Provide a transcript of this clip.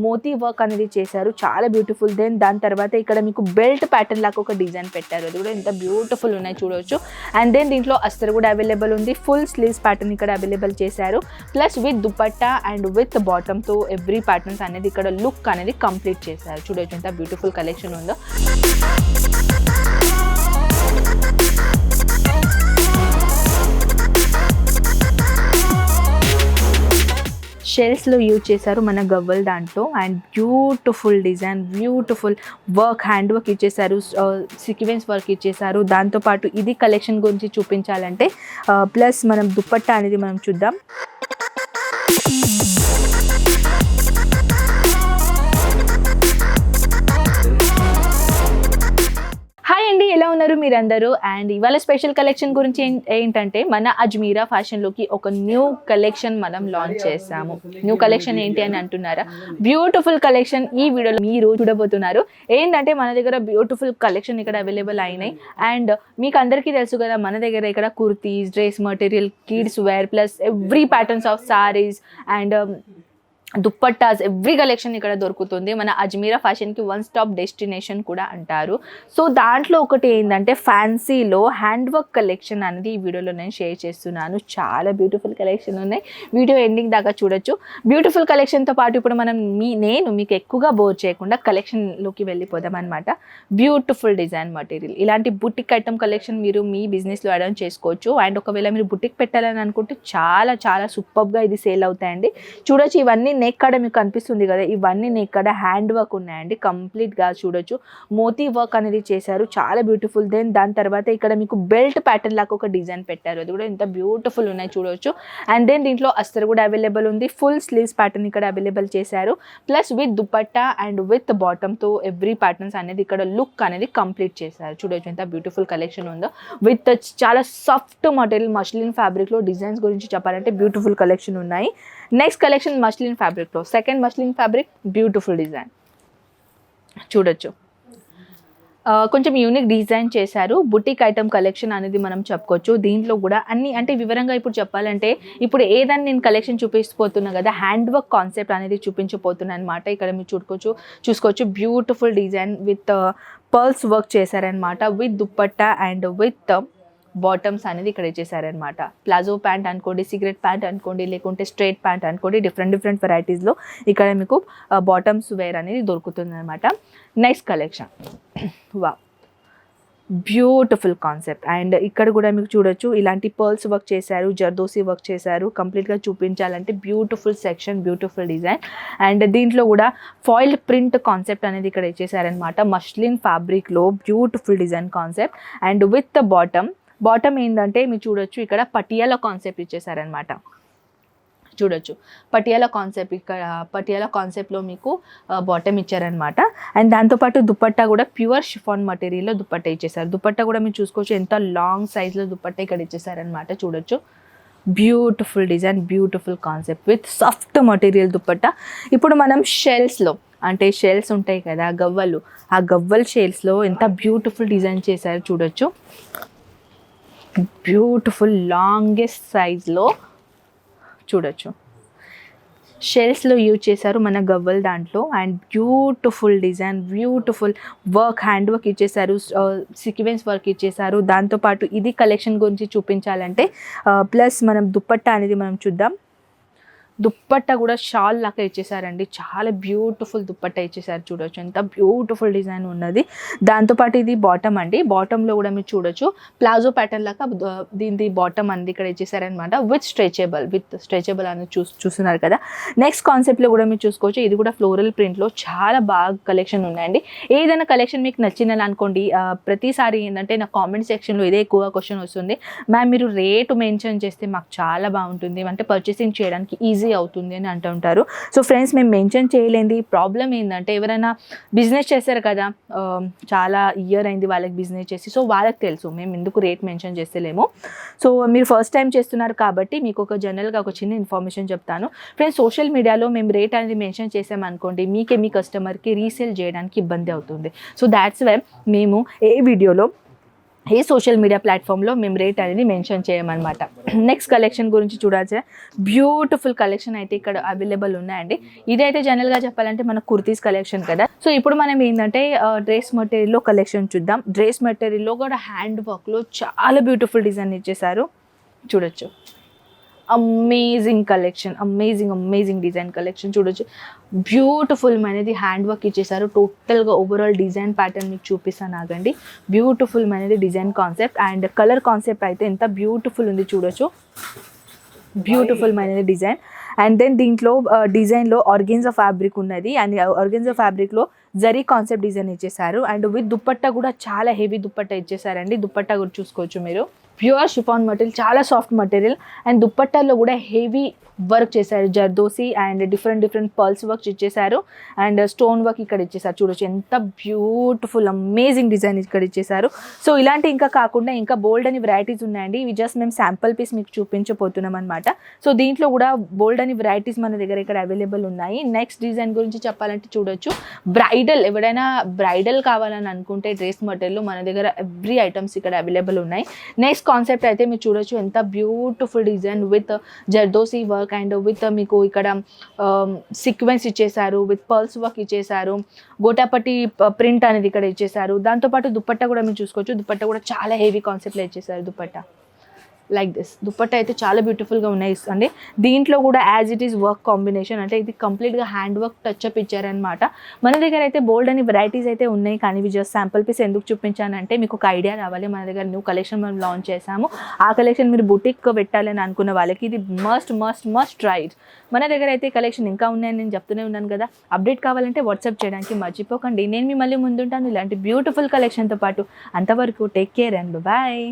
Moti work అనేది చేశారు, చాలా బ్యూటిఫుల్. దెన్ దాని తర్వాత ఇక్కడ మీకు బెల్ట్ ప్యాటర్న్ లాగా ఒక డిజైన్ పెట్టారు, అది కూడా ఎంత బ్యూటిఫుల్ ఉన్నాయి చూడవచ్చు. అండ్ దెన్ దీంట్లో అస్తర్ కూడా అవైలబుల్ ఉంది, ఫుల్ స్లీవ్స్ ప్యాటర్న్ ఇక్కడ అవైలబుల్ చేశారు, plus with dupatta and with బాటమ్తో ఎవ్రీ ప్యాటర్న్స్ అనేది ఇక్కడ లుక్ అనేది కంప్లీట్ చేశారు. చూడవచ్చు ఎంత బ్యూటిఫుల్ కలెక్షన్ ఉందో. షెల్స్లో యూజ్ చేశారు మన గవ్వల్ దాంట్లో. And beautiful design, beautiful work, hand work ఇచ్చేసారు, సీక్వెన్స్ వర్క్ ఇచ్చేసారు. దాంతోపాటు ఇది కలెక్షన్ గురించి చూపించాలంటే ప్లస్ మనం దుపట్టా అనేది మనం చూద్దాం. హాయ్ అండి, ఎలా ఉన్నారు మీరందరూ? అండ్ ఇవాళ స్పెషల్ కలెక్షన్ గురించి ఏంటంటే మన అజ్మీరా ఫ్యాషన్లోకి ఒక న్యూ కలెక్షన్ మనం లాంచ్ చేసాము. న్యూ కలెక్షన్ ఏంటి అని అంటున్నారా? బ్యూటిఫుల్ కలెక్షన్ ఈ వీడియోలో మీరు చూడబోతున్నారు. ఏంటంటే మన దగ్గర బ్యూటిఫుల్ కలెక్షన్ ఇక్కడ అవైలబుల్ అయినాయి. అండ్ మీకు అందరికీ తెలుసు కదా, మన దగ్గర ఇక్కడ kurtis, dress material, kids wear, plus every patterns of saris and dupattas, every collection ఇక్కడ దొరుకుతుంది. మన అజ్మీరా ఫ్యాషన్కి వన్ స్టాప్ డెస్టినేషన్ కూడా అంటారు. సో దాంట్లో ఒకటి ఏంటంటే ఫ్యాన్సీలో హ్యాండ్ వర్క్ కలెక్షన్ అనేది ఈ వీడియోలో నేను షేర్ చేస్తున్నాను. చాలా బ్యూటిఫుల్ కలెక్షన్ ఉన్నాయి, వీడియో ఎండింగ్ దాకా చూడొచ్చు. బ్యూటిఫుల్ కలెక్షన్తో పాటు ఇప్పుడు మనం నేను మీకు ఎక్కువగా బోర్ చేయకుండా కలెక్షన్లోకి వెళ్ళిపోదాం అనమాట. బ్యూటిఫుల్ డిజైన్ మెటీరియల్, ఇలాంటి బుటిక్ ఐటమ్ కలెక్షన్ మీరు మీ బిజినెస్లో అడాన్ చేసుకోవచ్చు. అండ్ ఒకవేళ మీరు బుటిక్ పెట్టాలని అనుకుంటే చాలా చాలా సూపర్గా ఇది సేల్ అవుతాయండి. చూడొచ్చు, ఇవన్నీ నెక్ కాడ మీకు కనిపిస్తుంది కదా, ఇవన్నీ నెక్ కాడ హ్యాండ్ వర్క్ ఉన్నాయండి, కంప్లీట్గా చూడొచ్చు. మోతీ వర్క్ అనేది చేశారు, చాలా బ్యూటిఫుల్. దెన్ దాని తర్వాత ఇక్కడ మీకు బెల్ట్ ప్యాటర్న్ లాగా ఒక డిజైన్ పెట్టారు, అది కూడా ఎంత బ్యూటిఫుల్ ఉన్నాయి చూడవచ్చు. అండ్ దెన్ దీంట్లో అస్తర్ కూడా అవైలబుల్ ఉంది, ఫుల్ స్లీవ్స్ ప్యాటర్న్ ఇక్కడ అవైలబుల్ చేశారు, plus with dupatta and with బాటమ్తో ఎవ్రీ ప్యాటర్న్స్ అనేది ఇక్కడ లుక్ అనేది కంప్లీట్ చేశారు. చూడవచ్చు ఎంత బ్యూటిఫుల్ కలెక్షన్ ఉందో. విత్ చాలా సాఫ్ట్ మెటీరియల్ మస్లిన్ ఫ్యాబ్రిక్లో డిజైన్స్ గురించి చెప్పాలంటే బ్యూటిఫుల్ కలెక్షన్ ఉన్నాయి. నెక్స్ట్ కలెక్షన్ మస్లిన్ ఫ్యాబ్రిక్లో, second muslin fabric, beautiful design చూడొచ్చు. కొంచెం యూనిక్ డిజైన్ చేశారు, బుటిక్ ఐటమ్ కలెక్షన్ అనేది మనం చెప్పుకోవచ్చు. దీంట్లో కూడా అన్ని అంటే వివరంగా ఇప్పుడు చెప్పాలంటే ఇప్పుడు ఏదైనా నేను కలెక్షన్ చూపిస్తుపోతున్నా కదా, హ్యాండ్ వర్క్ కాన్సెప్ట్ అనేది చూపించబోతున్నాను అనమాట. ఇక్కడ మీరు చూసుకోవచ్చు beautiful design with pearls work చేశారనమాట, with dupatta and with bottoms అనేది ఇక్కడ ఇచ్చేసారనమాట. ప్లాజో ప్యాంట్ అనుకోండి, సిగరెట్ ప్యాంట్ అనుకోండి, లేకుంటే స్ట్రైట్ ప్యాంట్ అనుకోండి, డిఫరెంట్ వెరైటీస్లో ఇక్కడ మీకు బాటమ్స్ వేర్ అనేది దొరుకుతుంది అనమాట. Next collection, wow beautiful concept. And ఇక్కడ కూడా మీకు చూడొచ్చు ఇలాంటి పర్ల్స్ వర్క్ చేశారు, జర్దోసి వర్క్ చేశారు. కంప్లీట్గా చూపించాలంటే beautiful section, beautiful design. And దీంట్లో కూడా ఫాయిల్ ప్రింట్ కాన్సెప్ట్ అనేది ఇక్కడ ఇచ్చేసారనమాట, మస్లిన్ ఫ్యాబ్రిక్లో beautiful design concept. And with bottom ఏంటంటే మీరు చూడొచ్చు ఇక్కడ పటియాలా కాన్సెప్ట్ ఇచ్చేసారనమాట. చూడొచ్చు పటియాలా కాన్సెప్ట్, ఇక్కడ పటియాలా కాన్సెప్ట్లో మీకు బాటమ్ ఇచ్చారనమాట. అండ్ దాంతోపాటు దుపట్టా కూడా ప్యూర్ షిఫాన్ మెటీరియల్లో దుపట్టా ఇచ్చేసారు. దుపట్టా కూడా మీరు చూసుకోవచ్చు ఎంత లాంగ్ సైజ్లో దుపట్టా ఇక్కడ ఇచ్చేసారనమాట. చూడొచ్చు beautiful design, beautiful concept with soft material dupatta. ఇప్పుడు మనం షెల్స్లో అంటే షెల్స్ ఉంటాయి కదా గవ్వలు, ఆ గవ్వల్ షెల్స్లో ఎంత బ్యూటిఫుల్ డిజైన్ చేశారు చూడొచ్చు. బ్యూటిఫుల్ లాంగెస్ట్ సైజ్లో చూడొచ్చు షెల్స్లో యూజ్ చేశారు మన గవ్వల్ దాంట్లో. And beautiful design, beautiful work, hand work ఇచ్చేసారు, సీక్వెన్స్ వర్క్ ఇచ్చేసారు. దాంతోపాటు ఇది కలెక్షన్ గురించి చూపించాలంటే ప్లస్ మనం దుపట్టా అనేది మనం చూద్దాం. దుప్పట్టా కూడా షాల్ లాగా ఇచ్చేసారండి, చాలా బ్యూటిఫుల్ దుప్పట్టా ఇచ్చేసారు. చూడొచ్చు ఎంత బ్యూటిఫుల్ డిజైన్ ఉన్నది. దాంతోపాటు ఇది బాటమ్ అండి, బాటంలో కూడా మీరు చూడొచ్చు ప్లాజో ప్యాటర్న్ లాగా దీని బాటమ్ అనేది ఇక్కడ ఇచ్చేసారనమాట, విత్ స్ట్రెచబుల్ అనేది చూస్తున్నారు కదా. నెక్స్ట్ కాన్సెప్ట్లో కూడా మీరు చూసుకోవచ్చు, ఇది కూడా ఫ్లోరల్ ప్రింట్లో చాలా బాగా కలెక్షన్ ఉన్నాయండి. ఏదైనా కలెక్షన్ మీకు నచ్చిందని అనుకోండి, ప్రతిసారి ఏంటంటే నా కామెంట్ సెక్షన్లో ఇదే ఎక్కువగా క్వశ్చన్ వస్తుంది, మ్యామ్ మీరు రేటు మెన్షన్ చేస్తే మాకు చాలా బాగుంటుంది, అంటే పర్చేసింగ్ చేయడానికి ఈజీ అవుతుంది అని అంటుంటారు. సో ఫ్రెండ్స్, మేము మెన్షన్ చేయలేంది ప్రాబ్లం ఏంటంటే ఎవరైనా బిజినెస్ చేస్తారు కదా, చాలా ఇయర్ అయింది వాళ్ళకి బిజినెస్ చేసి, సో వాళ్ళకి తెలుసు మేము ఎందుకు రేట్ మెన్షన్ చేస్తలేము. సో మీరు ఫస్ట్ టైం చేస్తున్నారు కాబట్టి మీకు ఒక జనరల్గా ఒక చిన్న ఇన్ఫర్మేషన్ చెప్తాను ఫ్రెండ్స్. సోషల్ మీడియాలో మేము రేట్ అనేది మెన్షన్ చేసామనుకోండి, మీకే మీ కస్టమర్కి రీసేల్ చేయడానికి ఇబ్బంది అవుతుంది. సో దాట్స్ వై మేము ఏ వీడియోలో ఏ సోషల్ మీడియా ప్లాట్ఫామ్లో మేము రేట్ అనేది మెన్షన్ చేయమన్నమాట. నెక్స్ట్ కలెక్షన్ గురించి చూడాల్సిన బ్యూటిఫుల్ కలెక్షన్ అయితే ఇక్కడ అవైలబుల్ ఉన్నాయండి. ఇదైతే జనరల్గా చెప్పాలంటే మన కుర్తీస్ కలెక్షన్ కదా. సో ఇప్పుడు మనం ఏంటంటే డ్రెస్ మెటీరియల్లో కలెక్షన్ చూద్దాం. డ్రెస్ మెటీరియల్లో కూడా హ్యాండ్ వర్క్లో చాలా బ్యూటిఫుల్ డిజైన్ ఇచ్చేసారు, చూడొచ్చు. Amazing collection, amazing design collection చూడొచ్చు. బ్యూటిఫుల్ అనేది హ్యాండ్ వర్క్ ఇచ్చేసారు. టోటల్గా ఓవరాల్ డిజైన్ ప్యాటర్న్ మీకు చూపిస్తాను ఆగండి. బ్యూటిఫుల్ అనేది design concept and colour concept అయితే ఎంత బ్యూటిఫుల్ ఉంది చూడొచ్చు. బ్యూటిఫుల్ అనేది డిజైన్ అండ్ దెన్ దీంట్లో డిజైన్లో ఆర్గెన్జా ఫ్యాబ్రిక్ ఉన్నది అండ్ ఆర్గెన్జా ఫ్యాబ్రిక్లో జరీ కాన్సెప్ట్ డిజైన్ ఇచ్చేసారు అండ్ విత్ దుప్పట్టా కూడా చాలా హెవీ దుప్పట్టా ఇచ్చేసారండి. దుప్పట్టా కూడా చూసుకోవచ్చు మీరు. ప్యూర్ షిఫాన్ మెటీరియల్, చాలా సాఫ్ట్ మెటీరియల్ అండ్ దుప్పట్టాల్లో కూడా హెవీ వర్క్ చేశారు. Zardozi and different pearls work ఇచ్చేసారు అండ్ స్టోన్ వర్క్ ఇక్కడ ఇచ్చేసారు. చూడొచ్చు ఎంత బ్యూటిఫుల్ అమేజింగ్ డిజైన్ ఇక్కడ ఇచ్చేసారు. సో ఇలాంటి ఇంకా కాకుండా ఇంకా బోల్డ్ అని వెరైటీస్ ఉన్నాయండి. ఇవి జస్ట్ మేము శాంపుల్ పీస్ మీకు చూపించబోతున్నాం అనమాట. సో దీంట్లో కూడా బోల్డ్ అని వెరైటీస్ మన దగ్గర ఇక్కడ అవైలబుల్ ఉన్నాయి. నెక్స్ట్ డిజైన్ గురించి చెప్పాలంటే చూడొచ్చు. బ్రైడల్, ఎవరైనా బ్రైడల్ కావాలని అనుకుంటే డ్రెస్ మెటీరియల్ మన దగ్గర ఎవ్రీ ఐటమ్స్ ఇక్కడ అవైలబుల్ ఉన్నాయి. నెక్స్ట్ కాన్సెప్ట్ అయితే మీరు చూడొచ్చు ఎంత beautiful design with zardozi work and with మీకు ఇక్కడ సీక్వెన్స్ ఇచ్చేసారు, విత్ పర్ల్స్ వర్క్ ఇచ్చేసారు, గోటాపట్టి ప్రింట్ అనేది ఇక్కడ ఇచ్చేసారు. దాంతోపాటు దుపట్టా కూడా మీరు చూసుకోవచ్చు. దుపట్టా కూడా చాలా హెవీ కాన్సెప్ట్లో ఇచ్చేసారు. దుపట్టా లైక్ దిస్ దుపట్టా అయితే చాలా బ్యూటిఫుల్గా ఉన్నాయి అండి. దీంట్లో కూడా as it is work combination, అంటే ఇది కంప్లీట్గా హ్యాండ్ వర్క్ టచ్అప్ ఇచ్చారనమాట. మన దగ్గర అయితే బోల్డ్ అని వెరైటీస్ అయితే ఉన్నాయి, కానీ ఇవి జస్ట్ శాంపుల్ పీస్ ఎందుకు చూపించానంటే మీకు ఒక ఐడియా రావాలి. మన దగ్గర న్యూ కలెక్షన్ మనం లాంచ్ చేసాము. ఆ కలెక్షన్ మీరు బుటిక్ పెట్టాలని అనుకున్న వాళ్ళకి ఇది మస్ట్ ట్రై. మన దగ్గర అయితే కలెక్షన్ ఇంకా ఉన్నాయని నేను చెప్తూనే ఉన్నాను కదా. అప్డేట్ కావాలంటే వాట్సాప్ చేయడానికి మర్చిపోకండి. నేను మీ మళ్ళీ ముందుంటాను ఇలాంటి బ్యూటిఫుల్ కలెక్షన్తో పాటు. అంతవరకు టేక్ కేర్ అండ్ బాయ్.